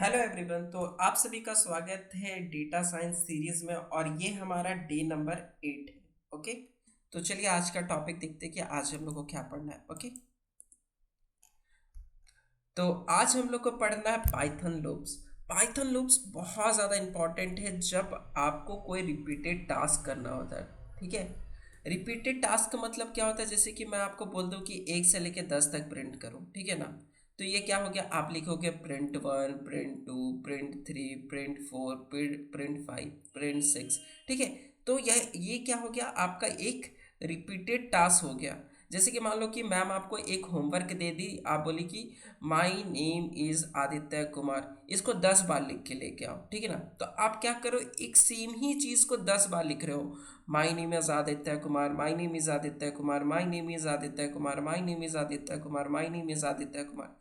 Hello everyone. तो आप सभी का स्वागत है डेटा साइंस सीरीज में और ये हमारा डे नंबर 8 है। ओके, तो चलिए आज का टॉपिक देखते हैं कि आज हम लोग को क्या पढ़ना है। ओके, तो आज हम लोग को पढ़ना है पाइथन लूप्स। पाइथन लूप्स बहुत ज़्यादा इंपॉर्टेंट है जब आपको कोई रिपीटेड टास्क करना होता है। ठीक है, रिपीटेड टास्क का मतलब क्या होता है, जैसे कि मैं आपको बोल दूं कि 1 से लेके 10 तक प्रिंट करूं, ठीक है ना। तो ये क्या हो गया, आप लिखोगे print 1, print 2, print 3, print 4, print 5, print 6। ठीक है, तो ये क्या हो गया, आपका एक रिपीटेड टास्क हो गया। जैसे कि मान लो कि मैम आपको एक होमवर्क दे दी, आप बोली कि my name is Aditya Kumar, इसको 10 बार लिख के लेके आओ, ठीक है ना। तो आप क्या करो, एक सेम ही चीज को 10 बार लिख रहे हो। My name is Aditya Kumar, my name is Aditya Kumar, my name is Aditya Kumar, my name is Aditya Kumar, my name is Aditya Kumar.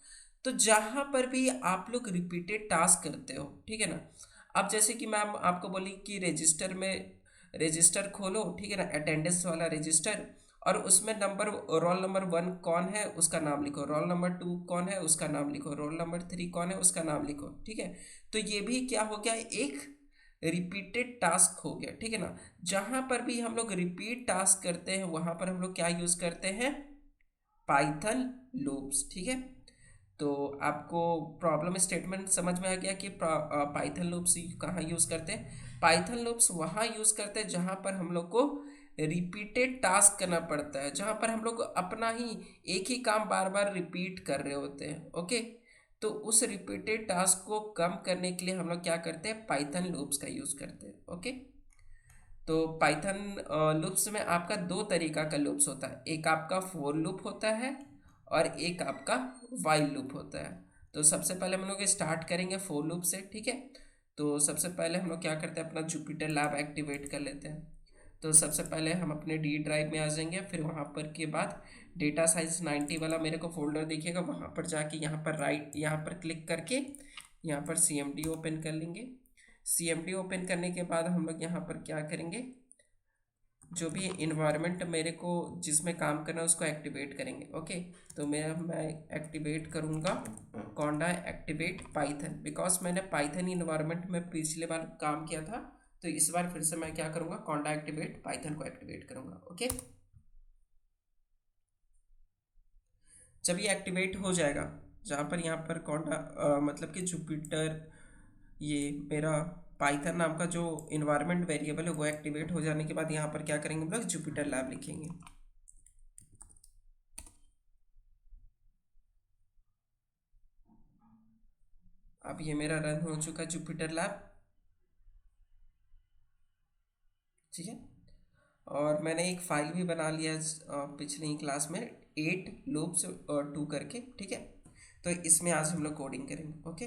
तो जहां पर भी आप लोग रिपीटेड टास्क करते हो, ठीक है ना। अब जैसे कि मैम आपको बोली कि रजिस्टर में रजिस्टर खोलो, ठीक है ना, अटेंडेंस वाला रजिस्टर, और उसमें रोल नंबर 1 कौन है उसका नाम लिखो, रोल नंबर 2 कौन है उसका नाम लिखो, रोल नंबर 3 कौन है उसका नाम लिखो। ठीक है, तो ये भी क्या हो गया, एक रिपीटेड टास्क हो गया, ठीक है ना। जहां पर भी हम लोग रिपीट टास्क करते हैं वहां पर हम लोग क्या यूज करते हैं, पाइथन लूप्स। ठीक है, तो आपको प्रॉब्लम स्टेटमेंट समझ में आ गया कि पाइथन लूप्स कहाँ यूज करते हैं। पाइथन लूप्स वहाँ यूज करते हैं जहाँ पर हम लोग को रिपीटेड टास्क करना पड़ता है, जहाँ पर हम लोग अपना ही एक ही काम बार बार रिपीट कर रहे होते हैं। ओके, तो उस रिपीटेड टास्क को कम करने के लिए हम लोग क्या करते हैं, पाइथन लूप्स का यूज करते हैं। ओके, तो पाइथन लूप्स में आपका दो तरीका का लूप्स होता है, एक आपका फोर लूप होता है और एक आपका वाइल लूप होता है। तो सबसे पहले हम लोग स्टार्ट करेंगे फोर लूप से, ठीक है। तो सबसे पहले हम लोग क्या करते हैं, अपना जुपिटर लैब एक्टिवेट कर लेते हैं। तो सबसे पहले हम अपने डी ड्राइव में आ जाएंगे, फिर वहाँ पर के बाद डेटा साइंस 90 वाला मेरे को फोल्डर दिखेगा, वहाँ पर जाके यहाँ पर क्लिक करके यहाँ पर सी एम डी ओपन कर लेंगे। सी एम डी ओपन करने के बाद हम लोग यहाँ पर क्या करेंगे, जो भी इन्वायरमेंट मेरे को जिसमें काम करना है उसको एक्टिवेट करेंगे। ओके, तो मैं एक्टिवेट करूँगा कॉन्डा एक्टिवेट पाइथन, बिकॉज मैंने पाइथन इन्वायरमेंट में पिछले बार काम किया था। तो इस बार फिर से मैं क्या करूँगा, कॉन्डा एक्टिवेट पाइथन को एक्टिवेट करूँगा। ओके, जब ये एक्टिवेट हो जाएगा, जहाँ पर यहाँ पर मतलब कि जुपिटर, ये मेरा पाइथन नाम का जो इन्वायरमेंट वेरिएबल है वो एक्टिवेट हो जाने के बाद यहाँ पर क्या करेंगे, हम लोग जुपिटर लैब लिखेंगे। अब ये मेरा रन हो चुका जुपिटर लैब, ठीक है। और मैंने एक फाइल भी बना लिया पिछली ही क्लास में, 8 लूप्स 2 करके, ठीक है। तो इसमें आज हम लोग कोडिंग करेंगे। ओके,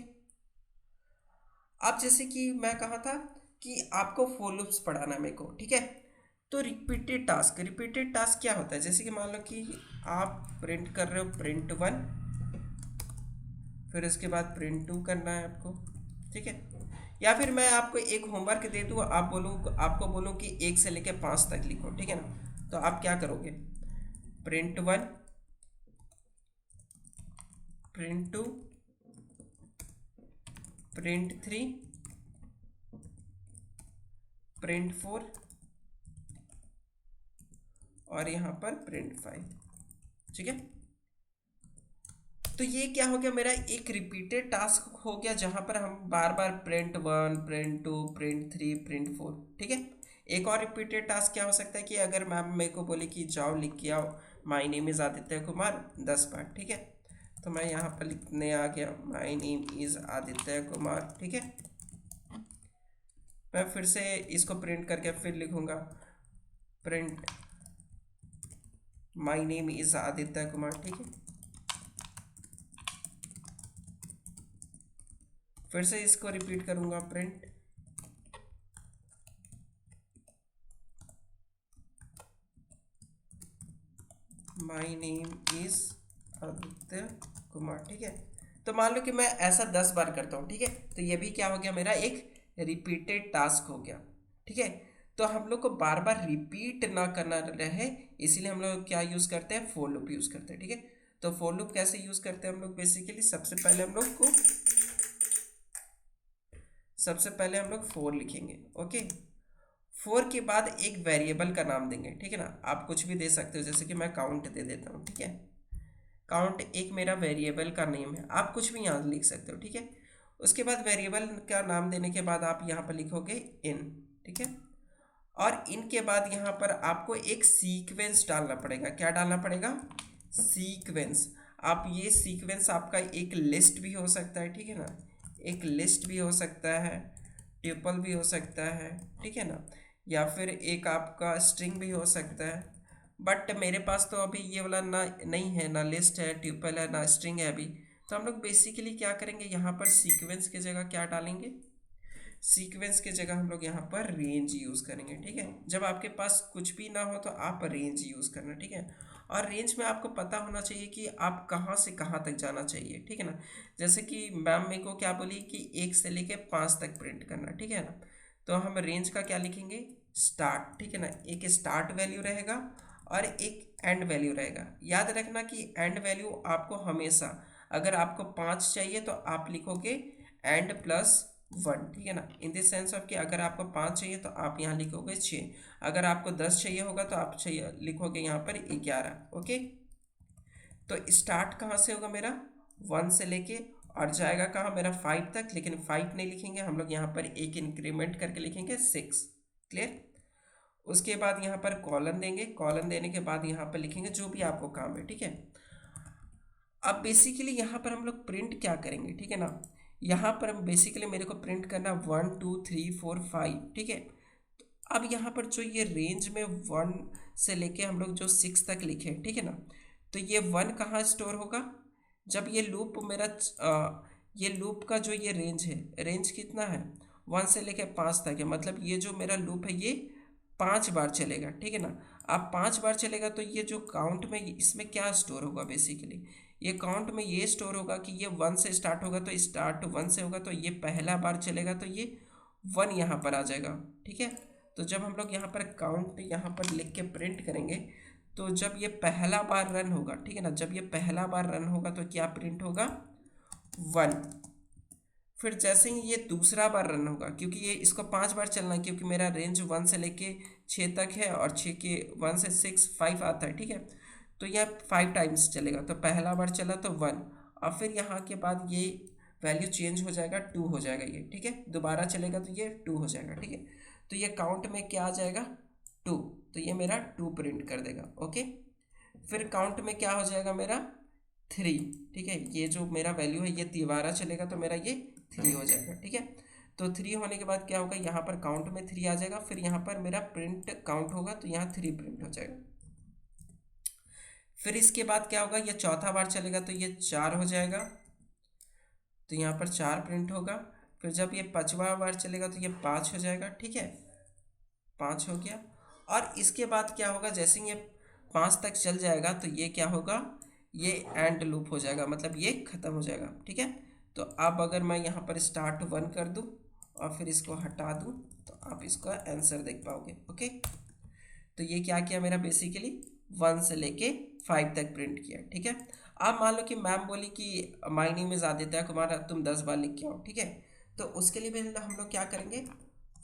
अब जैसे कि मैं कहा था कि आपको फोर लूप्स पढ़ाना है मेरे को, ठीक है। तो रिपीटेड टास्क क्या होता है, जैसे कि मान लो कि आप प्रिंट कर रहे हो प्रिंट 1, फिर उसके बाद प्रिंट 2 करना है आपको, ठीक है। या फिर मैं आपको एक होमवर्क दे दूँ, आपको बोलूँ कि 1 से लेके 5 तक लिखो, ठीक है ना। तो आप क्या करोगे, प्रिंट 1, प्रिंट 2, प्रिंट 3, प्रिंट 4 और यहाँ पर प्रिंट 5, ठीक है। तो ये क्या हो गया, मेरा एक रिपीटेड टास्क हो गया जहां पर हम बार बार प्रिंट 1, प्रिंट 2, प्रिंट 3, प्रिंट 4, ठीक है। एक और रिपीटेड टास्क क्या हो सकता है कि अगर मैम मेरे को बोले कि जाओ लिख के आओ my name is Aditya Kumar 10 बार, ठीक है। तो मैं यहाँ पर लिखने आ गया my name is Aditya Kumar, ठीक है। मैं फिर से इसको प्रिंट करके फिर लिखूंगा print my name is Aditya Kumar, ठीक है। फिर से इसको रिपीट करूंगा, print my name is Aditya Kumar, ठीक है। तो मान लो कि मैं ऐसा 10 बार करता हूँ, ठीक है। तो ये भी क्या हो गया, मेरा एक रिपीटेड टास्क हो गया, ठीक है। तो हम लोग को बार बार रिपीट ना करना रहे, इसीलिए हम लोग क्या यूज़ करते हैं, फोर लूप यूज़ करते हैं, ठीक है। तो फोर लूप कैसे यूज़ करते हैं हम लोग, बेसिकली सबसे पहले हम लोग को सबसे पहले हम लोग 4 लिखेंगे। ओके, 4 के बाद एक वेरिएबल का नाम देंगे, ठीक है ना। आप कुछ भी दे सकते हो, जैसे कि मैं काउंट दे देता हूँ, ठीक है। काउंट एक मेरा वेरिएबल का नेम है, आप कुछ भी यहाँ लिख सकते हो, ठीक है। उसके बाद वेरिएबल का नाम देने के बाद आप यहाँ पर लिखोगे इन, ठीक है। और इनके बाद यहाँ पर आपको एक सीक्वेंस डालना पड़ेगा। क्या डालना पड़ेगा? सीक्वेंस। आप ये सीक्वेंस आपका एक लिस्ट भी हो सकता है, ठीक है ना, एक लिस्ट भी हो सकता है, ट्यूपल भी हो सकता है, ठीक है ना, या फिर एक आपका स्ट्रिंग भी हो सकता है। बट मेरे पास तो अभी ये वाला ना नहीं है, ना लिस्ट है, ट्यूपल है, ना स्ट्रिंग है अभी। तो हम लोग बेसिकली क्या करेंगे, यहाँ पर सीक्वेंस की जगह क्या डालेंगे? सीक्वेंस की जगह हम लोग यहाँ पर रेंज यूज़ करेंगे, ठीक है। जब आपके पास कुछ भी ना हो तो आप रेंज यूज़ करना, ठीक है। और रेंज में आपको पता होना चाहिए कि आप कहाँ से कहाँ तक जाना चाहिए, ठीक है ना। जैसे कि मैम मेरे को क्या बोली कि 1 से लेके 5 तक प्रिंट करना, ठीक है ना। तो हम रेंज का क्या लिखेंगे? स्टार्ट, ठीक है ना। एक स्टार्ट वैल्यू रहेगा और एक एंड वैल्यू रहेगा। याद रखना कि एंड वैल्यू आपको हमेशा, अगर आपको 5 चाहिए तो आप लिखोगे एंड प्लस 1, ठीक है ना। इन द सेंस ऑफ कि अगर आपको 5 चाहिए तो आप यहाँ लिखोगे 6, अगर आपको 10 चाहिए होगा तो आप चाहिए लिखोगे यहाँ पर 11। ओके, तो स्टार्ट कहाँ से होगा मेरा? 1 से लेके और जाएगा कहाँ मेरा? 5 तक, लेकिन 5 नहीं लिखेंगे हम लोग, यहाँ पर एक इंक्रीमेंट करके लिखेंगे 6। क्लियर? उसके बाद यहाँ पर कॉलन देंगे, कॉलन देने के बाद यहाँ पर लिखेंगे जो भी आपको काम है, ठीक है। अब बेसिकली यहाँ पर हम लोग प्रिंट क्या करेंगे, ठीक है ना। यहाँ पर हम बेसिकली मेरे को प्रिंट करना 1 2 3 4 5, ठीक है। तो अब यहाँ पर जो ये रेंज में 1 से लेके हम लोग जो 6 तक लिखे, ठीक है ना, तो ये 1 कहाँ स्टोर होगा? जब ये लूप मेरा ये लूप का जो ये रेंज है, रेंज कितना है? 1 से लेके 5 तक है, मतलब ये जो मेरा लूप है ये 5 बार चलेगा, ठीक है ना। अब 5 बार चलेगा तो ये जो काउंट में इसमें क्या स्टोर होगा? बेसिकली ये काउंट में ये स्टोर होगा कि ये 1 से स्टार्ट होगा तो स्टार्ट 1 से होगा, तो ये पहला बार चलेगा तो ये 1 यहाँ पर आ जाएगा, ठीक है। तो जब हम लोग यहाँ पर काउंट यहाँ पर लिख के प्रिंट करेंगे, तो जब ये पहला बार रन होगा, ठीक है ना, जब ये पहला बार रन होगा तो क्या प्रिंट होगा? 1। फिर जैसे ही ये दूसरा बार रन होगा, क्योंकि ये इसको 5 बार चलना है, क्योंकि मेरा रेंज 1 से लेके 6 तक है और 6 के 1 से 6 5 आता है, ठीक है। तो यह 5 टाइम्स चलेगा, तो पहला बार चला तो 1, और फिर यहाँ के बाद ये वैल्यू चेंज हो जाएगा, 2 हो जाएगा ये, ठीक है। दोबारा चलेगा तो ये 2 हो जाएगा, ठीक है। तो ये काउंट में क्या आ जाएगा? 2। तो ये मेरा 2 प्रिंट कर देगा। ओके, फिर काउंट में क्या हो जाएगा मेरा? 3, ठीक है। ये जो मेरा वैल्यू है ये दोबारा चलेगा तो मेरा ये 3 हो जाएगा, ठीक है। तो 3 होने के बाद क्या होगा? यहाँ पर काउंट में 3 आ जाएगा, फिर यहाँ पर मेरा प्रिंट काउंट होगा तो यहाँ 3 प्रिंट हो जाएगा। फिर इसके बाद क्या होगा? ये चौथा बार चलेगा तो ये 4 हो जाएगा, तो यहाँ पर 4 प्रिंट होगा। फिर जब ये 5वां बार चलेगा तो ये 5 हो जाएगा, ठीक है, 5 हो गया। और इसके बाद क्या होगा? जैसे ही ये 5 तक चल जाएगा तो ये क्या होगा? ये एंड लूप हो जाएगा, मतलब ये ख़त्म हो जाएगा, ठीक है। तो अब अगर मैं यहाँ पर स्टार्ट 1 कर दूँ और फिर इसको हटा दूँ तो आप इसका आंसर देख पाओगे। ओके, तो ये क्या किया मेरा? बेसिकली 1 से लेके 5 तक प्रिंट किया, ठीक है। आप मान लो कि मैम बोली कि my name is Aditya Kumar, तुम 10 बार लिख के आओ, ठीक है। तो उसके लिए भी हम लोग क्या करेंगे?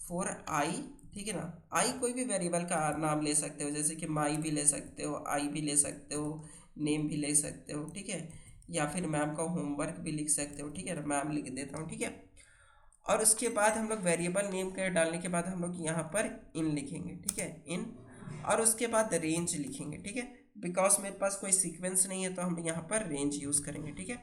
फॉर आई, ठीक है ना, आई कोई भी वेरिएबल का नाम ले सकते हो, जैसे कि माई भी ले सकते हो, आई भी ले सकते हो, नेम भी ले सकते हो, ठीक है। या फिर मैम का होमवर्क भी लिख सकते हो, ठीक है ना, मैम लिख देता हूँ, ठीक है। और उसके बाद हम लोग वेरिएबल नेम के डालने के बाद हम लोग यहाँ पर इन लिखेंगे, ठीक है, इन। और उसके बाद रेंज लिखेंगे, ठीक है। बिकॉज मेरे पास कोई सीक्वेंस नहीं है तो हम यहाँ पर रेंज यूज़ करेंगे, ठीक है।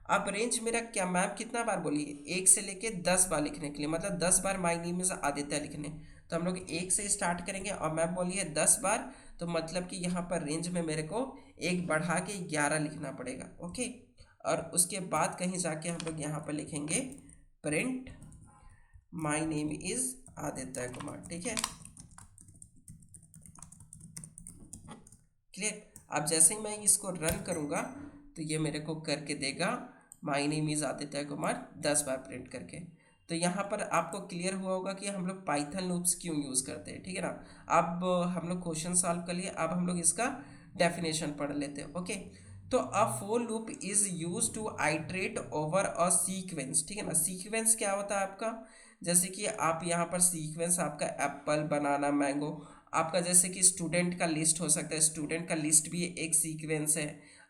अब रेंज मेरा क्या, मैम कितना बार बोली? 1 से लेके 10 बार लिखने के लिए, मतलब 10 बार माय नेम इज़ आदित्य लिखने। तो हम लोग 1 से स्टार्ट करेंगे और मैम बोली है 10 बार, तो मतलब कि यहाँ पर रेंज में मेरे को एक बढ़ा के 11 लिखना पड़ेगा। ओके, और उसके बाद कहीं जाके हम लोग यहाँ पर लिखेंगे print my name is Aditya Kumar, ठीक है। क्लियर? अब जैसे ही मैं इसको रन करूँगा तो ये मेरे को करके देगा my name is Aditya Kumar 10 bar print करके। तो यहाँ पर आपको क्लियर हुआ होगा कि हम लोग पाइथन लूप्स क्यों यूज़ करते हैं, ठीक है ना। अब हम लोग क्वेश्चन सॉल्व कर लिए, अब हम लोग इसका डेफिनेशन पढ़ लेते हैं। ओके, तो a for loop is use to iterate over a sequence, ठीक है ना। सीक्वेंस क्या होता है आपका? जैसे कि आप यहाँ पर सीक्वेंस आपका एप्पल बनाना मैंगो, आपका जैसे कि स्टूडेंट का लिस्ट हो सकता है, स्टूडेंट का लिस्ट भी एक सीक्वेंस है।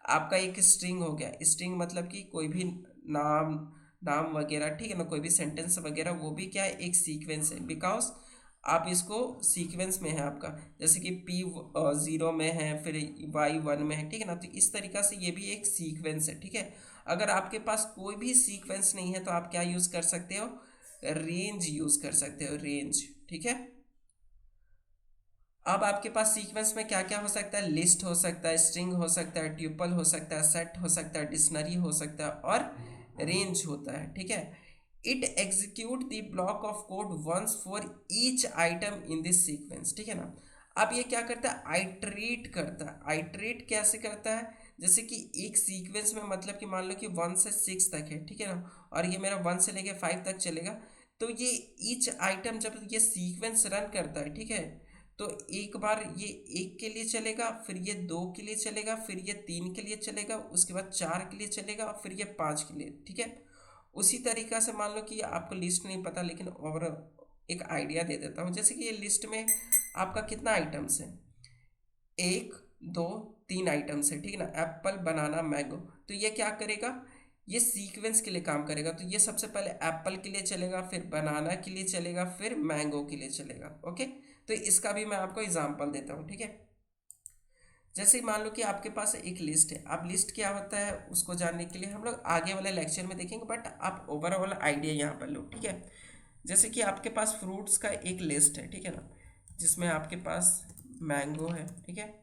आपका एक स्ट्रिंग हो गया, स्ट्रिंग मतलब कि कोई भी नाम नाम वगैरह, ठीक है ना, कोई भी सेंटेंस वगैरह, वो भी क्या है, एक सीक्वेंस है, बिकॉज आप इसको सीक्वेंस में है आपका, जैसे कि पी 0 में है, फिर वाई 1 में है, ठीक है ना, तो इस तरीक़ा से ये भी एक सीक्वेंस है, ठीक है। अगर आपके पास कोई भी सीक्वेंस नहीं है तो आप क्या यूज़ कर सकते हो, रेंज यूज़ कर सकते हो, रेंज, ठीक है। अब आपके पास सीक्वेंस में क्या क्या हो सकता है, लिस्ट हो सकता है, स्ट्रिंग हो सकता है, ट्यूपल हो सकता है, सेट हो सकता है, डिक्शनरी हो सकता है, और रेंज होता है, ठीक है। It execute the block of code once for each item in this sequence, ठीक है ना। अब ये क्या करता है, आइटरेट करता है। आइटरेट कैसे करता है, जैसे कि एक सीक्वेंस में मतलब कि मान लो कि 1 से 6 तक है, ठीक है ना, और ये मेरा 1 से लेके 5 तक चलेगा। तो ये ईच आइटम जब ये सीक्वेंस रन करता है, ठीक है, तो एक बार ये 1 के लिए चलेगा, फिर ये 2 के लिए चलेगा, फिर ये 3 के लिए चलेगा, उसके बाद 4 के लिए चलेगा, और फिर ये 5 के लिए, ठीक है। उसी तरीक़ा से मान लो कि आपको लिस्ट नहीं पता, लेकिन और एक आइडिया दे देता हूँ। जैसे कि ये लिस्ट में आपका कितना आइटम्स है, 1 2 3 आइटम्स है, ठीक है ना, एप्पल बनाना मैंगो। तो ये क्या करेगा, ये सीक्वेंस के लिए काम करेगा। तो ये सबसे पहले एप्पल के लिए चलेगा, फिर बनाना के लिए चलेगा, फिर मैंगो के लिए चलेगा, ओके। तो इसका भी मैं आपको एग्जांपल देता हूँ, ठीक है। जैसे मान लो कि आपके पास एक लिस्ट है, अब लिस्ट क्या होता है उसको जानने के लिए हम लोग आगे वाले लेक्चर में देखेंगे, बट आप ओवरऑल आइडिया यहाँ पर लो, ठीक है। जैसे कि आपके पास फ्रूट्स का एक लिस्ट है, ठीक है ना, जिसमें आपके पास मैंगो है, ठीक है,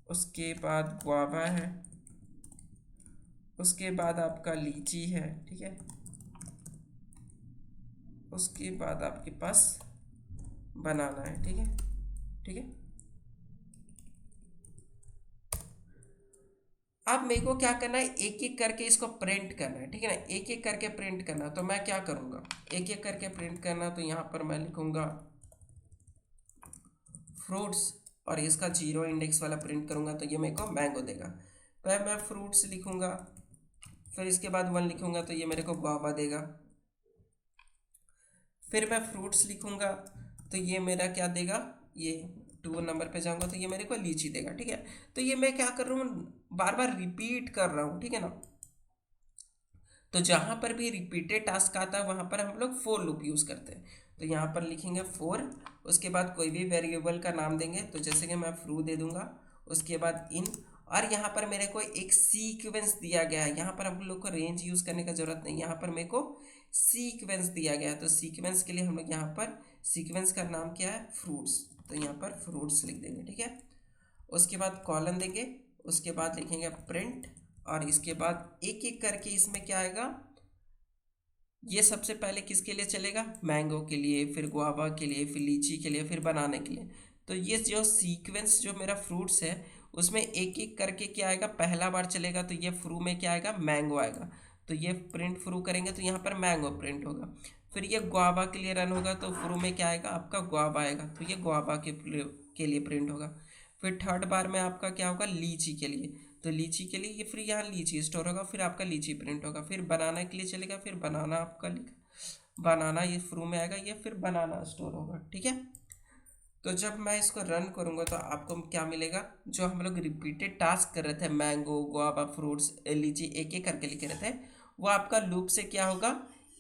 उसके बाद गुआवा है, उसके बाद आपका लीची है, ठीक है, उसके बाद आपके पास बनाना है, ठीक है, ठीक है। अब मेरे को क्या करना है, एक एक करके इसको प्रिंट करना है, ठीक है ना, एक एक करके प्रिंट करना। तो मैं क्या करूँगा, एक एक करके प्रिंट करना, तो यहाँ पर मैं लिखूँगा फ्रूट्स, और इसका 0 इंडेक्स वाला प्रिंट करूँगा तो ये मेरे को मैंगो देगा। फिर मैं फ्रूट्स लिखूँगा, फिर इसके बाद 1 लिखूँगा तो ये मेरे को गुआवा देगा। फिर मैं फ्रूट्स लिखूँगा तो ये मेरा क्या देगा, ये 2 नंबर पे जाऊँगा तो ये मेरे को लीची देगा, ठीक है। तो ये मैं क्या कर रहा हूँ, बार बार रिपीट कर रहा हूँ, ठीक है ना। तो जहाँ पर भी रिपीटेड टास्क आता है वहाँ पर हम लोग फोर लूप यूज़ करते हैं। तो यहाँ पर लिखेंगे फोर, उसके बाद कोई भी वेरिएबल का नाम देंगे, तो जैसे कि मैं फ्रू दे दूंगा, उसके बाद इन, और यहाँ पर मेरे को एक सीक्वेंस दिया गया है। यहाँ पर हम लोग को रेंज यूज़ करने का ज़रूरत नहीं, यहाँ पर मेरे को सीक्वेंस दिया गया है। तो सीक्वेंस के लिए हम लोग यहाँ पर सीक्वेंस का नाम क्या है, फ्रूट्स, तो यहाँ पर फ्रूट्स लिख देंगे, ठीक है। उसके बाद कॉलन देंगे, उसके बाद लिखेंगे प्रिंट, और इसके बाद एक एक करके इसमें क्या आएगा, ये सबसे पहले किसके लिए चलेगा, मैंगो के लिए, फिर गुआवा के लिए, फिर लीची के लिए, फिर बनाने के लिए। तो ये जो सीक्वेंस जो मेरा फ्रूट्स है उसमें एक एक करके क्या आएगा, पहला बार चलेगा तो ये फ्रू में क्या आएगा, मैंगो आएगा। तो ये प्रिंट फ्रू करेंगे तो यहाँ पर मैंगो प्रिंट होगा। फिर ये गुआवा के लिए रन होगा तो फ्रू में क्या आएगा, आपका गुआवा आएगा, तो ये गुआवा के लिए प्रिंट होगा। फिर थर्ड बार में आपका क्या होगा, लीची के लिए, तो लीची के लिए ये फिर यहाँ लीची स्टोर होगा, फिर आपका लीची प्रिंट होगा। फिर बनाना के लिए चलेगा, फिर बनाना आपका लिखा, बनाना ये फ्रू में आएगा, ये फिर बनाना स्टोर होगा, ठीक है। तो जब मैं इसको रन करूँगा तो आपको क्या मिलेगा, जो हम लोग रिपीटेड टास्क कर रहे थे, मैंगो गुआवा फ्रूट्स लीची एक एक करके लिख रहे थे, वो आपका लूप से क्या होगा,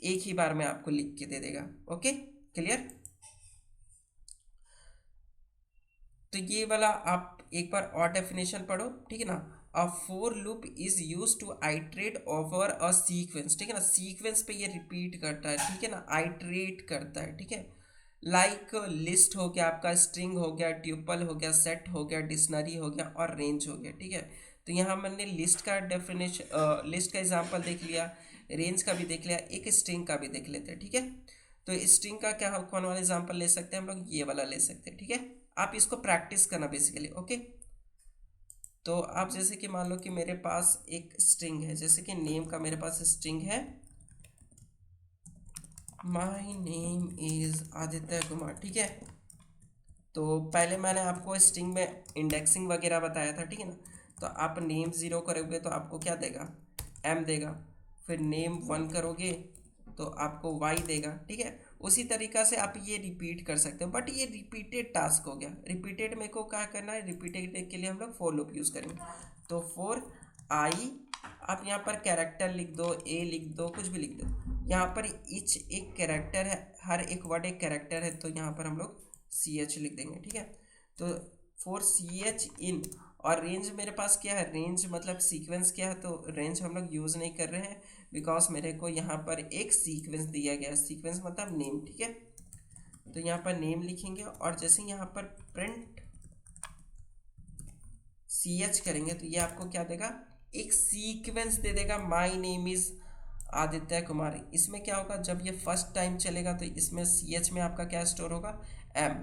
एक ही बार में आपको लिख के दे देगा। Okay, clear. तो ये वाला आप एक बार और डेफिनेशन पढ़ो, ठीक है ना। A for loop is use to iterate over a sequence, ठीक है ना, सीक्वेंस पे ये रिपीट करता है, ठीक है ना, आइट्रेट करता है, ठीक है। लाइक लिस्ट हो गया, आपका स्ट्रिंग हो गया, ट्यूपल हो गया, सेट हो गया, डिक्शनरी हो गया, और रेंज हो गया, ठीक है। तो यहाँ मैंने लिस्ट का डेफिनेशन, लिस्ट का एग्जांपल देख लिया, रेंज का भी देख लिया, एक स्ट्रिंग का भी देख लेते हैं, ठीक है। तो स्ट्रिंग का क्या कौन वाला एग्जांपल ले सकते हैं हम लोग, ये वाला ले सकते हैं, ठीक है। आप इसको प्रैक्टिस करना बेसिकली, ओके। तो आप जैसे कि मान लो कि मेरे पास एक स्ट्रिंग है, जैसे कि नेम का मेरे पास स्ट्रिंग है, my name is Aditya Kumar, ठीक है। तो पहले मैंने आपको स्ट्रिंग में इंडेक्सिंग वगैरह बताया था, ठीक है ना। तो आप नेम 0 करोगे तो आपको क्या देगा, एम देगा। फिर नेम 1 करोगे तो आपको y देगा, ठीक है। उसी तरीका से आप ये रिपीट कर सकते हो, बट ये रिपीटेड टास्क हो गया। रिपीटेड में को क्या करना है, रिपीटेड के लिए हम लोग फॉर लूप यूज़ करेंगे। तो फॉर आई, आप यहाँ पर कैरेक्टर लिख दो, ए लिख दो, कुछ भी लिख दो। यहाँ पर ईच एक कैरेक्टर है, हर एक वर्ड एक कैरेक्टर है, तो यहाँ पर हम लोग सी एच लिख देंगे, ठीक है। तो फॉर सी एच इन, और रेंज मेरे पास क्या है, रेंज मतलब सीक्वेंस क्या है, तो रेंज हम लोग यूज़ नहीं कर रहे हैं बिकॉज मेरे को यहाँ पर एक सीक्वेंस दिया गया है। सीक्वेंस मतलब नेम, ठीक है। तो यहाँ पर नेम लिखेंगे, और जैसे यहाँ पर प्रिंट सी एच करेंगे तो ये आपको क्या देगा, एक सीक्वेंस दे देगा, my name is Aditya Kumar. इसमें क्या होगा, जब ये फर्स्ट टाइम चलेगा तो इसमें सी एच में आपका क्या स्टोर होगा, एम।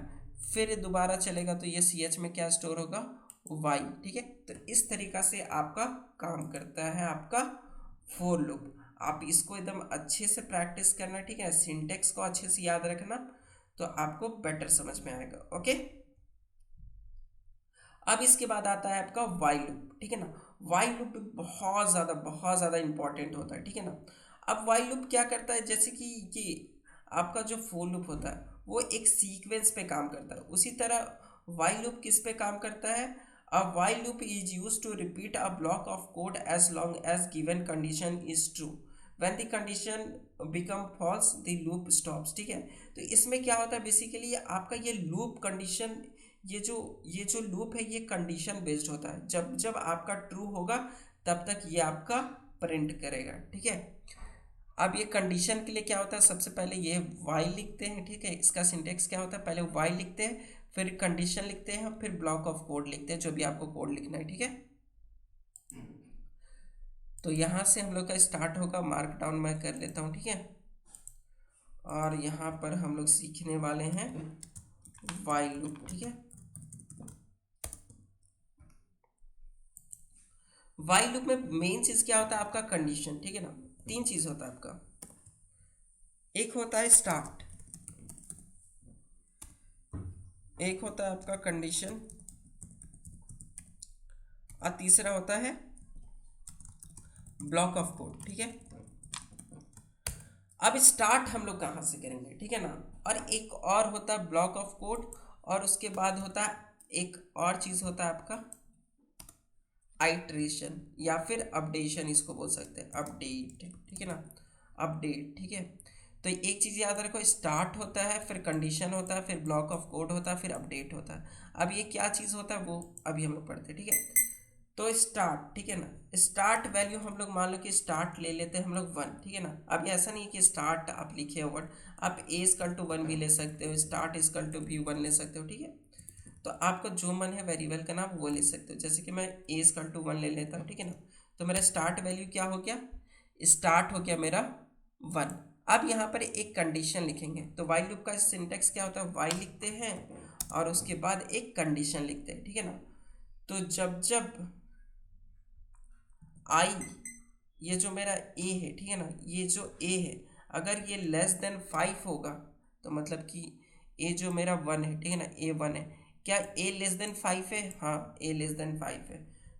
फिर दोबारा चलेगा तो ये सी एच में क्या स्टोर होगा, वाई, ठीक है। तो इस तरीका से आपका काम करता है आपका फॉर लूप। आप इसको एकदम अच्छे से प्रैक्टिस करना, ठीक है। सिंटेक्स को अच्छे से याद रखना, तो आपको बेटर समझ में आएगा, ओके। अब इसके बाद आता है आपका वाइल लूप, ठीक है ना। वाइल लूप बहुत ज़्यादा इंपॉर्टेंट होता है, ठीक है ना। अब वाइल लूप क्या करता है, जैसे कि आपका जो फोर लूप होता है वो एक सीक्वेंस पे काम करता है, उसी तरह वाइल लूप किस पे काम करता है। A while loop is use to repeat a block of code as long as given condition is true. When the condition become false the loop stops, ठीक है। तो इसमें क्या होता है, बेसिकली आपका ये लूप कंडीशन, ये जो लूप है ये कंडीशन बेस्ड होता है। जब जब आपका ट्रू होगा तब तक ये आपका प्रिंट करेगा, ठीक है। अब ये कंडीशन के लिए क्या होता है, सबसे पहले ये वाइल लिखते हैं, ठीक है। इसका सिंटेक्स क्या होता है, पहले वाइल लिखते हैं, फिर कंडीशन लिखते हैं, फिर ब्लॉक ऑफ कोड लिखते हैं, जो भी आपको कोड लिखना है, ठीक है। तो यहाँ से हम लोग का स्टार्ट होगा, मार्क डाउन मैं कर लेता हूँ, ठीक है। और यहाँ पर हम लोग सीखने वाले हैं वाइल लूप, ठीक है। वाइल लूप में मेन चीज क्या होता है, आपका कंडीशन, ठीक है ना। तीन चीज होता है आपका, एक होता है स्टार्ट, एक होता है आपका कंडीशन, और तीसरा होता है ब्लॉक ऑफ कोड, ठीक है। अब स्टार्ट हम लोग कहाँ से करेंगे, ठीक है ना। और एक और होता है ब्लॉक ऑफ कोड, और उसके बाद होता है एक और चीज होता है आपका आइट्रेशन, या फिर अपडेशन, इसको बोल सकते हैं अपडेट, ठीक है ना, अपडेट, ठीक है। तो एक चीज़ याद रखो, स्टार्ट होता है, फिर कंडीशन होता है, फिर ब्लॉक ऑफ कोड होता है, फिर अपडेट होता है। अब ये क्या चीज़ होता है वो अभी हम लोग पढ़ते हैं, ठीक है। तो स्टार्ट, ठीक है ना, स्टार्ट वैल्यू हम लोग मान लो कि स्टार्ट ले लेते हैं हम लोग 1, ठीक है ना। अब ऐसा नहीं है कि स्टार्ट आप लिखे हो वर्ड, आप ए इक्वल टू 1 भी ले सकते हो, स्टार्ट इक्वल टू भी 1 ले सकते हो, ठीक है। तो आपको जो मन है वेरिएबल का नाम वो ले सकते हो, जैसे कि मैं ए इक्वल टू 1 ले लेता हूँ, ठीक है ना। तो मेरा स्टार्ट वैल्यू क्या हो गया, स्टार्ट हो गया मेरा 1। अब यहाँ पर एक कंडीशन लिखेंगे, तो वाइल लूप का सिंटेक्स क्या होता है, वाइल लिखते हैं और उसके बाद एक कंडीशन लिखते हैं, ठीक है ना। तो जब जब आई, ये जो मेरा ए है, ठीक है ना, ये जो ए है अगर ये लेस देन 5 होगा तो मतलब कि ए जो मेरा 1 है, ठीक है ना, ए 1 है, क्या ए लेस देन 5 है, हाँ ए लेस देन 5 है।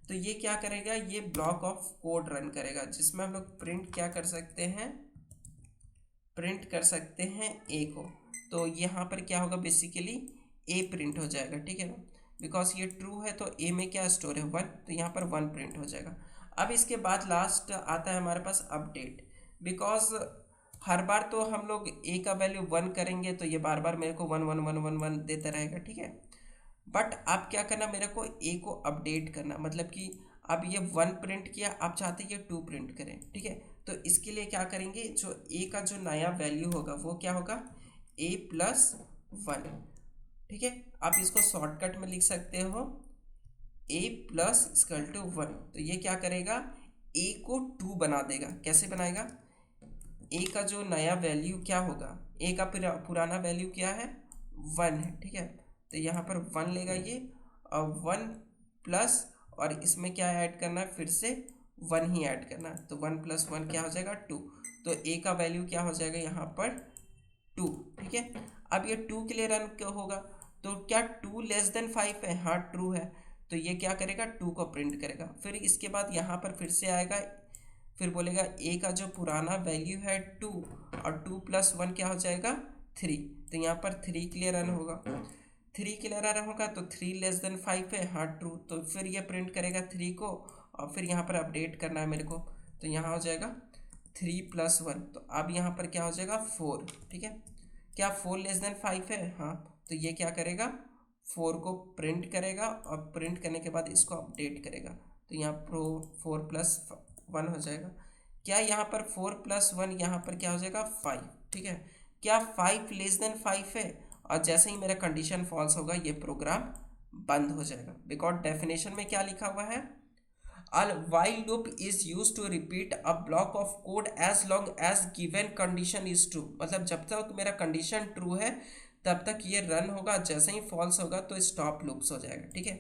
तो ये क्या करेगा, ये ब्लॉक ऑफ कोड रन करेगा, जिसमें हम लोग प्रिंट क्या कर सकते हैं, प्रिंट कर सकते हैं ए को। तो यहाँ पर क्या होगा, बेसिकली ए प्रिंट हो जाएगा, ठीक है ना, बिकॉज ये ट्रू है तो ए में क्या स्टोर है 1, तो यहाँ पर 1 प्रिंट हो जाएगा। अब इसके बाद लास्ट आता है हमारे पास अपडेट, बिकॉज हर बार तो हम लोग ए का वैल्यू 1 करेंगे तो ये बार बार मेरे को 1 1 1 1 1 देता रहेगा, ठीक है। बट आप क्या करना, मेरे को ए को अपडेट करना, मतलब कि अब ये 1 प्रिंट किया, आप चाहते ये 2 प्रिंट करें, ठीक है। तो इसके लिए क्या करेंगे, जो ए का जो नया वैल्यू होगा वो क्या होगा, ए प्लस 1, ठीक है। आप इसको शॉर्टकट में लिख सकते हो ए प्लस इक्वल टू 1। तो ये क्या करेगा, ए को 2 बना देगा। कैसे बनाएगा, ए का जो नया वैल्यू क्या होगा, ए का पुराना वैल्यू क्या है 1 है, ठीक है। तो यहाँ पर 1 लेगा ये, और 1 प्लस, और इसमें क्या ऐड करना है, फिर से 1 ही ऐड करना है, तो 1 + 1 क्या हो जाएगा 2। तो ए का वैल्यू क्या हो जाएगा यहाँ पर 2, ठीक है। अब ये 2 के लिए रन होगा, तो क्या 2 लेस देन 5 है, हाँ ट्रू है, तो ये क्या करेगा 2 को प्रिंट करेगा। फिर इसके बाद यहाँ पर फिर से आएगा, फिर बोलेगा ए का जो पुराना वैल्यू है 2 और 2+1 क्या हो जाएगा 3। तो यहाँ पर 3 के लिए रन होगा, 3 के लिए रन होगा तो 3<5 है, हाँ ट्रू। तो फिर ये प्रिंट करेगा 3 को और फिर यहाँ पर अपडेट करना है मेरे को। तो यहाँ हो जाएगा 3+1, तो अब यहाँ पर क्या हो जाएगा 4। ठीक है, क्या 4<5 है, हाँ। तो ये क्या करेगा 4 को प्रिंट करेगा और प्रिंट करने के बाद इसको अपडेट करेगा। तो यहाँ प्रो 4+1 हो जाएगा। क्या यहाँ पर 4+1 यहाँ पर क्या हो जाएगा 5। ठीक है, क्या 5<5 है, और जैसे ही मेरा कंडीशन फॉल्स होगा ये प्रोग्राम बंद हो जाएगा। बिकॉज डेफिनेशन में क्या लिखा हुआ है, a while loop is used to repeat a block of code as long as given condition is true। मतलब जब तक मेरा कंडीशन ट्रू है तब तक ये रन होगा, जैसे ही फॉल्स होगा तो स्टॉप लूप्स हो जाएगा। ठीक है,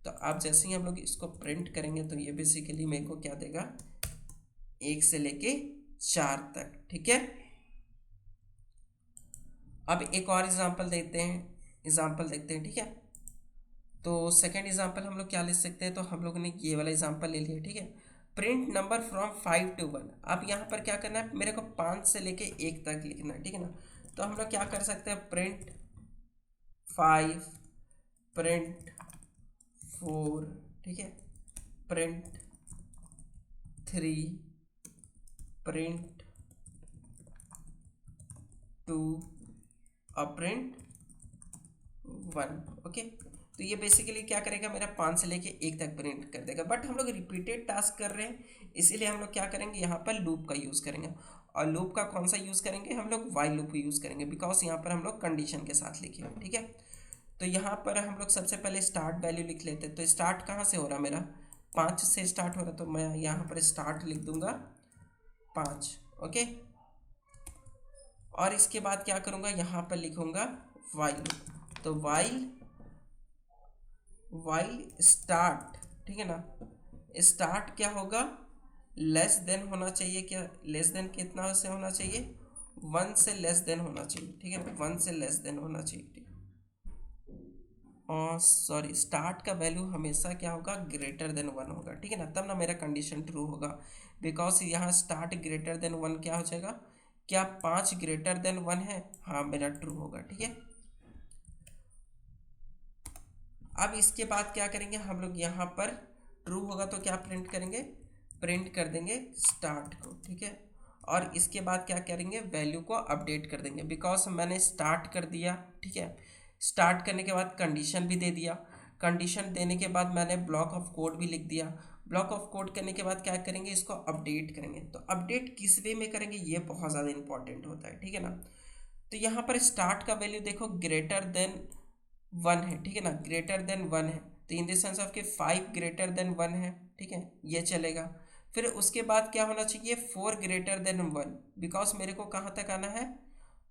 तो अब जैसे ही हम लोग इसको प्रिंट करेंगे तो ये बेसिकली मेरे को क्या देगा 1 से लेके 4 तक। ठीक है, अब एक और एग्जांपल देखते हैं। ठीक है, तो सेकेंड एग्जांपल हम लोग क्या ले सकते हैं, तो हम लोग ने ये वाला एग्जांपल ले लिया। ठीक है, प्रिंट नंबर फ्रॉम 5 to 1। अब यहाँ पर क्या करना है, मेरे को 5 से लेके 1 तक लिखना है। ठीक है ना, तो हम लोग क्या कर सकते हैं, प्रिंट 5, प्रिंट 4, ठीक है, प्रिंट 3, प्रिंट 2 और प्रिंट 1। ओके, तो ये बेसिकली क्या करेगा, मेरा 5 से लेके 1 तक प्रिंट कर देगा। बट हम लोग रिपीटेड टास्क कर रहे हैं, इसीलिए हम लोग क्या करेंगे, यहाँ पर लूप का यूज़ करेंगे। और लूप का कौन सा यूज़ करेंगे, हम लोग वाइल लूप यूज़ करेंगे, बिकॉज यहाँ पर हम लोग कंडीशन के साथ लिखे हैं। ठीक है, तो यहाँ पर हम लोग सबसे पहले स्टार्ट वैल्यू लिख लेते हैं। तो स्टार्ट कहाँ से हो रहा, मेरा 5 से स्टार्ट हो रहा, तो मैं यहाँ पर स्टार्ट लिख दूंगा 5। ओके, और इसके बाद क्या करूँगा, यहाँ पर लिखूँगा वाइल। तो वाइल स्टार्ट, ठीक है ना, स्टार्ट क्या होगा, लेस देन होना चाहिए। क्या लेस देन कितना से होना चाहिए, 1 से लेस देन होना चाहिए। ठीक है, 1 से लेस देन होना चाहिए। ठीक, और सॉरी, स्टार्ट का वैल्यू हमेशा क्या होगा, ग्रेटर देन 1 होगा। ठीक है ना, तब ना मेरा कंडीशन ट्रू होगा। बिकॉज यहाँ स्टार्ट ग्रेटर देन 1 क्या हो जाएगा, क्या 5 ग्रेटर देन 1 है, हाँ मेरा ट्रू होगा। ठीक है, अब इसके बाद क्या करेंगे हम लोग, यहाँ पर ट्रू होगा तो क्या प्रिंट करेंगे, प्रिंट कर देंगे स्टार्ट को। ठीक है, और इसके बाद क्या करेंगे, वैल्यू को अपडेट कर देंगे, बिकॉज मैंने स्टार्ट कर दिया। ठीक है, स्टार्ट करने के बाद कंडीशन भी दे दिया, कंडीशन देने के बाद मैंने ब्लॉक ऑफ कोड भी लिख दिया। ब्लॉक ऑफ कोड करने के बाद क्या करेंगे, इसको अपडेट करेंगे। तो अपडेट किस वे में करेंगे, ये बहुत ज़्यादा इंपॉर्टेंट होता है। ठीक है ना, तो यहाँ पर स्टार्ट का वैल्यू देखो ग्रेटर देन 1 है। ठीक है ना, ग्रेटर देन 1 है, तो इन द सेंस ऑफ कि 5 ग्रेटर देन 1 है। ठीक है, ये चलेगा। फिर उसके बाद क्या होना चाहिए, 4 ग्रेटर देन 1, बिकॉज मेरे को कहाँ तक आना है,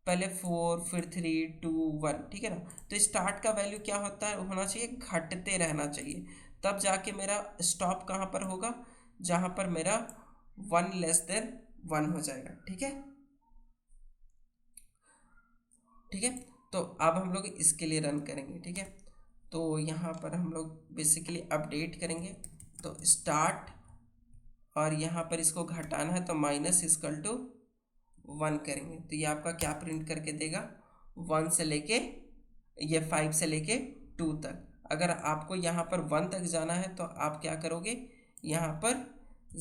पहले 4 फिर 3 2 1। ठीक है ना, तो स्टार्ट का वैल्यू क्या होता है, होना चाहिए घटते रहना चाहिए, तब जाके मेरा स्टॉप कहाँ पर होगा, जहाँ पर मेरा 1 लेस देन 1 हो जाएगा। ठीक है, ठीक है, तो अब हम लोग इसके लिए रन करेंगे। ठीक है, तो यहाँ पर हम लोग बेसिकली अपडेट करेंगे। तो स्टार्ट, और यहाँ पर इसको घटाना है तो -=1 करेंगे। तो ये आपका क्या प्रिंट करके देगा, 1 से लेके ये 5 से लेके 2 तक। अगर आपको यहाँ पर 1 तक जाना है तो आप क्या करोगे, यहाँ पर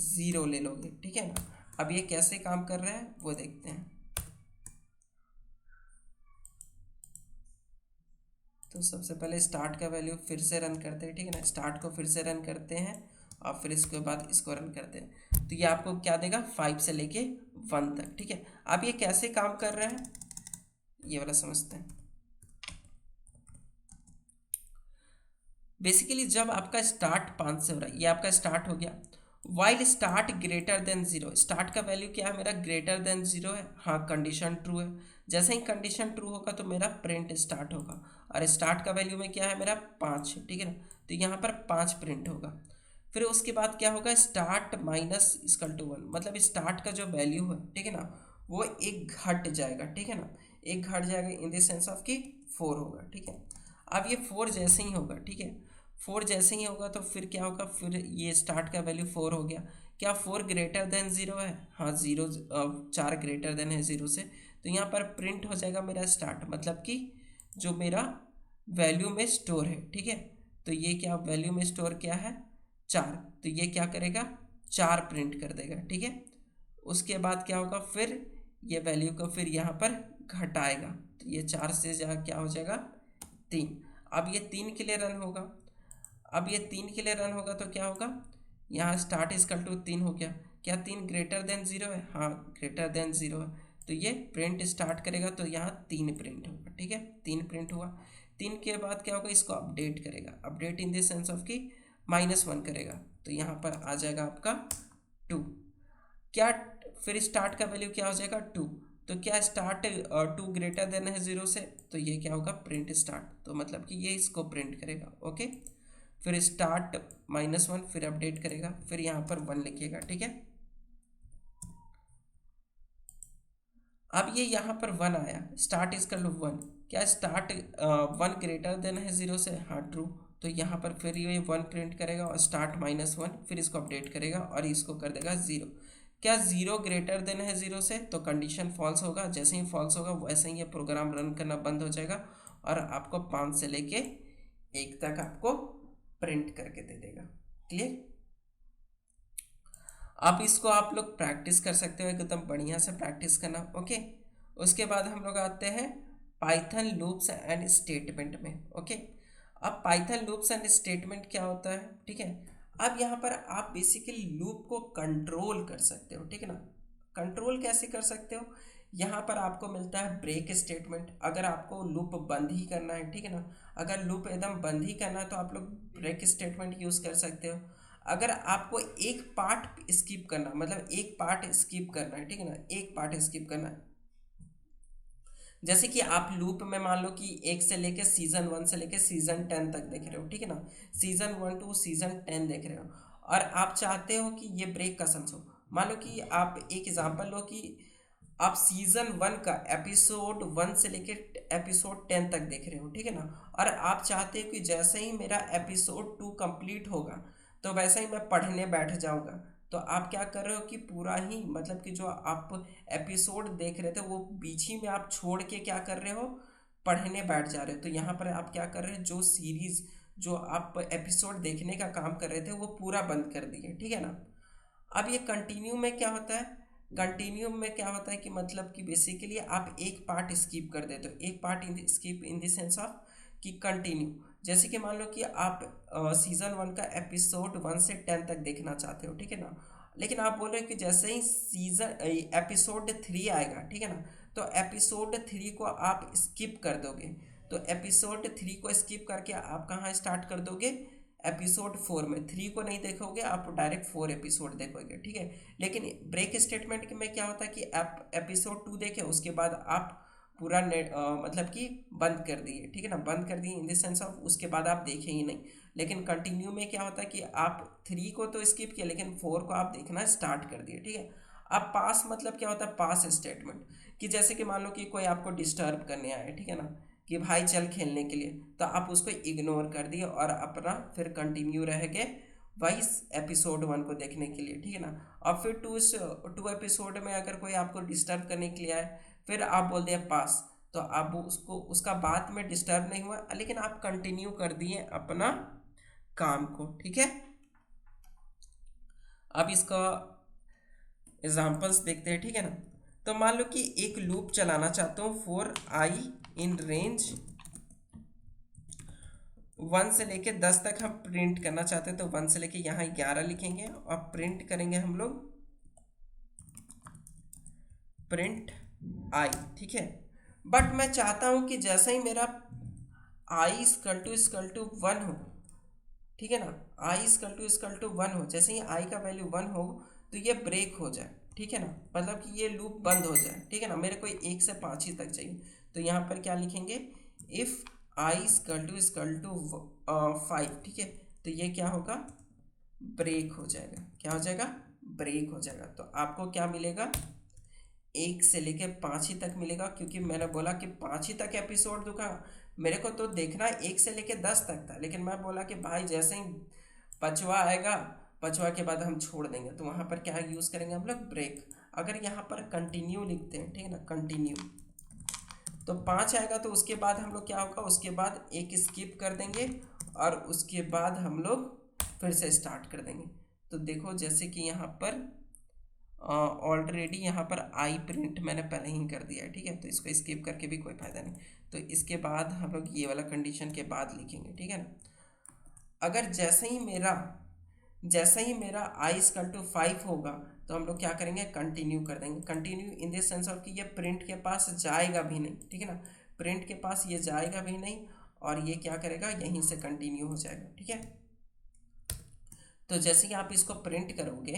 0 ले लोगे। ठीक है ना, अब ये कैसे काम कर रहा है वो देखते हैं। तो सबसे पहले स्टार्ट का वैल्यू फिर से रन करते हैं। ठीक है ना, स्टार्ट को फिर से रन करते हैं और फिर इसके बाद इसको रन करते हैं। तो ये आपको क्या देगा, 5 से लेके 1 तक। ठीक है, अब ये कैसे काम कर रहा है ये वाला समझते हैं। बेसिकली जब आपका स्टार्ट 5 से हो रहा है, ये आपका स्टार्ट हो गया। While start greater than 0, start का वैल्यू क्या है, मेरा ग्रेटर देन 0 है, हाँ कंडीशन ट्रू है। जैसे ही कंडीशन ट्रू होगा तो मेरा प्रिंट स्टार्ट होगा, और स्टार्ट का वैल्यू में क्या है, मेरा 5 है। ठीक है ना, तो यहाँ पर 5 प्रिंट होगा। फिर उसके बाद क्या होगा, स्टार्ट -=1, मतलब स्टार्ट का जो वैल्यू है, ठीक है ना, वो एक घट जाएगा। ठीक है ना, एक घट जाएगा इन द सेंस ऑफ कि 4 होगा। ठीक है, अब ये 4 जैसे ही होगा, ठीक है, 4 जैसे ही होगा तो फिर क्या होगा, फिर ये स्टार्ट का वैल्यू 4 हो गया। क्या 4 ग्रेटर देन 0 है? हाँ, 0 4 ग्रेटर देन है 0 से, तो यहाँ पर प्रिंट हो जाएगा मेरा स्टार्ट, मतलब कि जो मेरा वैल्यू में स्टोर है, ठीक है। तो ये क्या वैल्यू में स्टोर क्या है? 4, तो ये क्या करेगा? 4 प्रिंट कर देगा, ठीक है। उसके बाद क्या होगा, फिर ये वैल्यू को फिर यहाँ पर घटाएगा, तो ये 4 से क्या हो जाएगा? 3। अब ये 3 के लिए रन होगा। अब ये 3 के लिए रन होगा तो क्या होगा, यहाँ स्टार्ट इजकल टू 3 हो गया। क्या 3 ग्रेटर देन 0 है? हाँ, ग्रेटर देन 0 है, तो ये प्रिंट स्टार्ट करेगा, तो यहाँ 3 प्रिंट होगा, ठीक है। 3 प्रिंट हुआ। 3 के बाद क्या होगा, इसको अपडेट करेगा, update in the sense of कि -1 करेगा, तो यहाँ पर आ जाएगा आपका 2। क्या फिर स्टार्ट का वैल्यू क्या हो जाएगा? 2। तो क्या स्टार्ट 2 ग्रेटर देन है 0 से, तो ये क्या होगा? प्रिंट स्टार्ट, तो मतलब कि ये इसको प्रिंट करेगा, ओके। फिर स्टार्ट -1, फिर अपडेट करेगा, फिर यहाँ पर 1 लिखिएगा, ठीक है। अब ये यहाँ पर 1 आया, स्टार्ट इज कर लो 1। क्या स्टार्ट 1 ग्रेटर देन है 0 से? हाँ, ट्रू। तो यहाँ पर फिर ये 1 प्रिंट करेगा और स्टार्ट -1, फिर इसको अपडेट करेगा और इसको कर देगा 0। क्या 0 ग्रेटर देन है 0 से? तो कंडीशन फॉल्स होगा, जैसे ही फॉल्स होगा वैसे ही ये प्रोग्राम रन करना बंद हो जाएगा और आपको 5 से लेके 1 तक आपको प्रिंट करके दे देगा। क्लियर? अब इसको आप लोग प्रैक्टिस कर सकते हो, एकदम बढ़िया से प्रैक्टिस करना, ओके। उसके बाद हम लोग आते हैं पाइथन लूप्स एंड स्टेटमेंट में, ओके। अब पाइथन लूप्स एंड स्टेटमेंट क्या होता है, ठीक है। अब यहाँ पर आप बेसिकली लूप को कंट्रोल कर सकते हो, ठीक है ना। कंट्रोल कैसे कर सकते हो? यहाँ पर आपको मिलता है ब्रेक स्टेटमेंट, अगर आपको लूप बंद ही करना है, ठीक है ना। अगर लूप एकदम बंद ही करना है तो आप लोग ब्रेक स्टेटमेंट यूज़ कर सकते हो। अगर आपको एक पार्ट स्किप करना, मतलब एक पार्ट स्किप करना है, ठीक है ना, एक पार्ट स्किप करना है, जैसे कि आप लूप में मान लो कि एक से लेके सीजन 1 से लेके सीजन 10 तक देख रहे हो, ठीक है ना, सीजन 1 टू सीजन 10 देख रहे हो, और आप चाहते हो कि ये ब्रेक का समझो। मान लो कि आप एक एग्जांपल लो कि आप सीजन 1 का एपिसोड 1 से लेके एपिसोड 10 तक देख रहे हो, ठीक है ना, और आप चाहते हो कि जैसे ही मेरा एपिसोड 2 कंप्लीट होगा तो वैसे ही मैं पढ़ने बैठ जाऊंगा। तो आप क्या कर रहे हो कि पूरा ही, मतलब कि जो आप एपिसोड देख रहे थे वो बीच ही में आप छोड़ के क्या कर रहे हो, पढ़ने बैठ जा रहे हो। तो यहाँ पर आप क्या कर रहे हो, जो सीरीज, जो आप एपिसोड देखने का काम कर रहे थे वो पूरा बंद कर दिए, ठीक है ना। अब ये कंटिन्यू में क्या होता है, कंटिन्यू में क्या होता है कि मतलब कि बेसिकली आप एक पार्ट स्किप कर देते हो, एक part in skip in the sense of कि कंटिन्यू। जैसे कि मान लो कि आप सीजन 1 का एपिसोड 1 से 10 तक देखना चाहते हो, ठीक है ना, लेकिन आप बोल रहे हो कि जैसे ही सीजन एपिसोड 3 आएगा, ठीक है ना, तो एपिसोड 3 को आप स्किप कर दोगे। तो एपिसोड 3 को स्किप करके आप कहाँ स्टार्ट कर दोगे, एपिसोड 4 में। 3 को नहीं देखोगे, आप डायरेक्ट 4 एपिसोड देखोगे, ठीक है। लेकिन ब्रेक स्टेटमेंट में क्या होता है कि आप एपिसोड 2 देखे, उसके बाद आप पूरा मतलब कि बंद कर दिए, ठीक है ना, बंद कर दिए इन द सेंस ऑफ उसके बाद आप देखें ही नहीं। लेकिन कंटिन्यू में क्या होता है कि आप 3 को तो स्किप किया लेकिन 4 को आप देखना स्टार्ट कर दिए, ठीक है। अब पास मतलब क्या होता है, पास स्टेटमेंट, कि जैसे कि मान लो कि कोई आपको डिस्टर्ब करने आया, ठीक है ना, कि भाई चल खेलने के लिए, तो आप उसको इग्नोर कर दिए और अपना फिर कंटिन्यू रह गए वही एपिसोड 1 को देखने के लिए, ठीक है ना। अब फिर टू एपिसोड में अगर कोई आपको डिस्टर्ब करने के लिए आए, फिर आप बोल दिए पास, तो आप उसको उसका बात में डिस्टर्ब नहीं हुआ, लेकिन आप कंटिन्यू कर दिए अपना काम को, ठीक है। अब इसका एग्जांपल्स देखते हैं, ठीक है ना। तो मान लो कि एक लूप चलाना चाहता हूँ फॉर आई इन रेंज 1 से लेके 10 तक हम प्रिंट करना चाहते हैं, तो 1 से लेके यहाँ 11 लिखेंगे और प्रिंट करेंगे हम लोग प्रिंट आई, ठीक है। बट मैं चाहता हूँ कि जैसे ही मेरा आई स्कल टू 1 हो, ठीक है ना, आई स्कल टू 1 हो, जैसे ही आई का वैल्यू 1 हो तो ये ब्रेक हो जाए, ठीक है ना, मतलब कि ये लूप बंद हो जाए, ठीक है ना। मेरे को 1 से 5 ही तक चाहिए, तो यहाँ पर क्या लिखेंगे, इफ़ आई स्कल टू 5, ठीक है, तो ये क्या होगा, ब्रेक हो जाएगा। क्या हो जाएगा, ब्रेक हो जाएगा। तो आपको क्या मिलेगा, 1 से लेके 5 ही तक मिलेगा, क्योंकि मैंने बोला कि 5 ही तक एपिसोड दूंगा। मेरे को तो देखना 1 से लेके 10 तक था, लेकिन मैं बोला कि भाई जैसे ही 5वां आएगा पांचवा के बाद हम छोड़ देंगे, तो वहाँ पर क्या यूज़ करेंगे हम लोग, ब्रेक। अगर यहाँ पर कंटिन्यू लिखते हैं, ठीक है ना, कंटिन्यू, तो 5 आएगा, तो उसके बाद हम लोग क्या होगा, उसके बाद एक स्किप कर देंगे और उसके बाद हम लोग फिर से स्टार्ट कर देंगे। तो देखो जैसे कि यहाँ पर ऑलरेडी यहाँ पर आई प्रिंट मैंने पहले ही कर दिया है, ठीक है, तो इसको स्किप करके भी कोई फ़ायदा नहीं। तो इसके बाद हम लोग ये वाला कंडीशन के बाद लिखेंगे, ठीक है ना। अगर जैसे ही मेरा आई इक्वल टू 5 होगा, तो हम लोग क्या करेंगे, कंटिन्यू कर देंगे। Continue in the sense of कि ये प्रिंट के पास जाएगा भी नहीं, ठीक है ना, प्रिंट के पास ये जाएगा भी नहीं, और ये क्या करेगा, यहीं से कंटिन्यू हो जाएगा, ठीक है। तो जैसे कि आप इसको प्रिंट करोगे,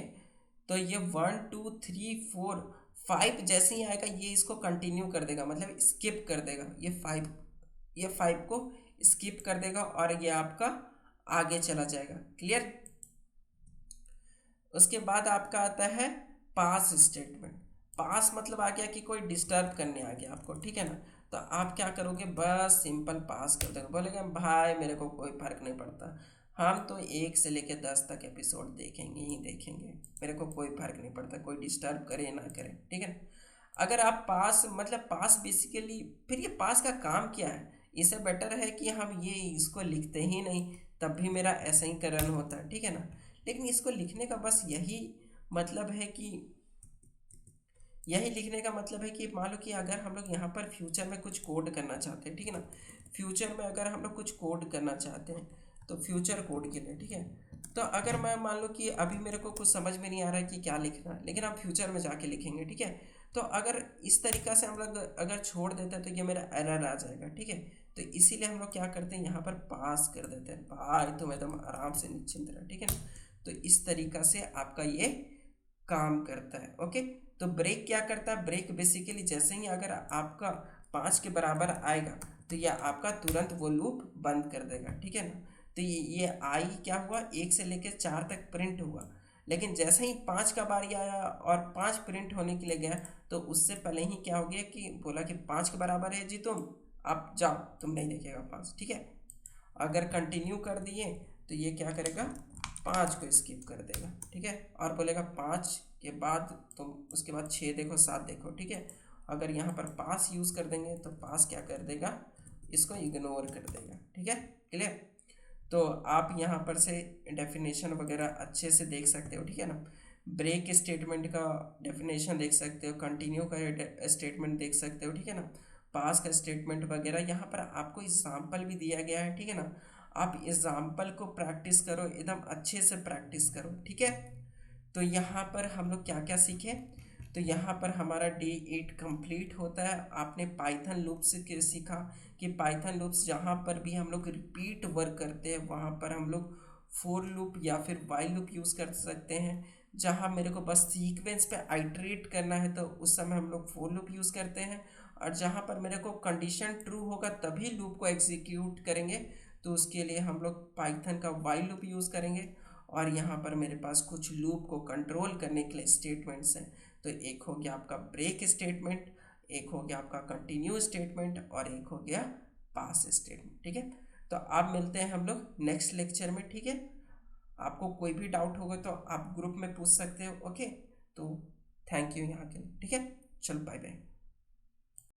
तो ये 1 2 3 4 5 जैसे ही आएगा, ये इसको कंटिन्यू कर देगा, मतलब स्किप कर देगा, ये 5 को स्किप कर देगा और ये आपका आगे चला जाएगा। क्लियर। उसके बाद आपका आता है पास स्टेटमेंट। पास मतलब आ गया कि कोई डिस्टर्ब करने आ गया आपको, ठीक है ना। तो आप क्या करोगे, बस सिंपल पास कर दोगे, बोलेगे भाई मेरे को कोई फर्क नहीं पड़ता, हम तो 1 से लेकर 10 तक एपिसोड देखेंगे ही देखेंगे, मेरे को कोई फर्क नहीं पड़ता, कोई डिस्टर्ब करे ना करे, ठीक है ना। अगर आप पास मतलब पास बेसिकली, फिर ये पास का काम क्या है, इससे बेटर है कि हम ये इसको लिखते ही नहीं, तब भी मेरा ऐसा ही रन होता है, ठीक है ना। लेकिन इसको लिखने का बस यही मतलब है कि, यही लिखने का मतलब है कि मान लो कि अगर हम लोग यहाँ पर फ्यूचर में कुछ कोड करना चाहते हैं, ठीक है ना, फ्यूचर में अगर हम लोग कुछ कोड करना चाहते हैं, तो फ्यूचर कोड के लिए, ठीक है। तो अगर मैं मान लो कि अभी मेरे को कुछ समझ में नहीं आ रहा है कि क्या लिखना है, लेकिन हम फ्यूचर में जाके लिखेंगे, ठीक है। तो अगर इस तरीक़ा से हम लोग अगर छोड़ देते हैं, तो ये मेरा एरर आ जाएगा, ठीक है। तो इसीलिए हम लोग क्या करते हैं, यहाँ पर पास कर देते हैं, भाई तुम एकदम आराम से निश्चिंत रहे, ठीक है ना। तो इस तरीक़ा से आपका ये काम करता है, ओके। तो ब्रेक क्या करता है, ब्रेक बेसिकली जैसे ही अगर आपका 5 के बराबर आएगा, तो यह आपका तुरंत वो लूप बंद कर देगा, ठीक है ना। तो ये आई क्या हुआ, 1 से लेकर 4 तक प्रिंट हुआ, लेकिन जैसे ही 5 का बारी आया और 5 प्रिंट होने के लिए गया, तो उससे पहले ही क्या हो गया कि बोला कि 5 के बराबर है जी तुम, आप जाओ, तुम नहीं देखेगा 5, ठीक है। अगर कंटिन्यू कर दिए, तो ये क्या करेगा, 5 को स्किप कर देगा, ठीक है, और बोलेगा 5 के बाद तुम उसके बाद 6 देखो, 7 देखो, ठीक है। अगर यहाँ पर पास यूज़ कर देंगे, तो पास क्या कर देगा, इसको इग्नोर कर देगा, ठीक है। क्लियर। तो आप यहाँ पर से डेफिनेशन वगैरह अच्छे से देख सकते हो, ठीक है ना। ब्रेक स्टेटमेंट का डेफिनेशन देख सकते हो, कंटिन्यू का स्टेटमेंट देख सकते हो, ठीक है ना, पास का स्टेटमेंट वगैरह। यहाँ पर आपको एग्जाम्पल भी दिया गया है, ठीक है ना। आप एग्जाम्पल को प्रैक्टिस करो, एकदम अच्छे से प्रैक्टिस करो, ठीक है। तो यहाँ पर हम लोग क्या क्या सीखे, तो यहाँ पर हमारा डे 8 कंप्लीट होता है। आपने पाइथन लूप्स के सीखा कि पाइथन लूप्स जहाँ पर भी हम लोग रिपीट वर्क करते हैं, वहाँ पर हम लोग फोर लूप या फिर वाइल लूप यूज़ कर सकते हैं। जहाँ मेरे को बस सीक्वेंस पे आइटरेट करना है, तो उस समय हम लोग फोर लूप यूज़ करते हैं। और जहाँ पर मेरे को कंडीशन ट्रू होगा तभी लूप को एग्जीक्यूट करेंगे, तो उसके लिए हम लोग पाइथन का वाइल लूप यूज़ करेंगे। और यहाँ पर मेरे पास कुछ लूप को कंट्रोल करने के लिए स्टेटमेंट्स हैं। तो एक हो गया आपका ब्रेक स्टेटमेंट, एक हो गया आपका कंटिन्यू स्टेटमेंट, और एक हो गया पास स्टेटमेंट, ठीक है। तो आप मिलते हैं हम लोग नेक्स्ट लेक्चर में, ठीक है। आपको कोई भी डाउट होगा तो आप ग्रुप में पूछ सकते हो, ओके। तो थैंक यू यहाँ के लिए, ठीक है। चलो बाय बाय।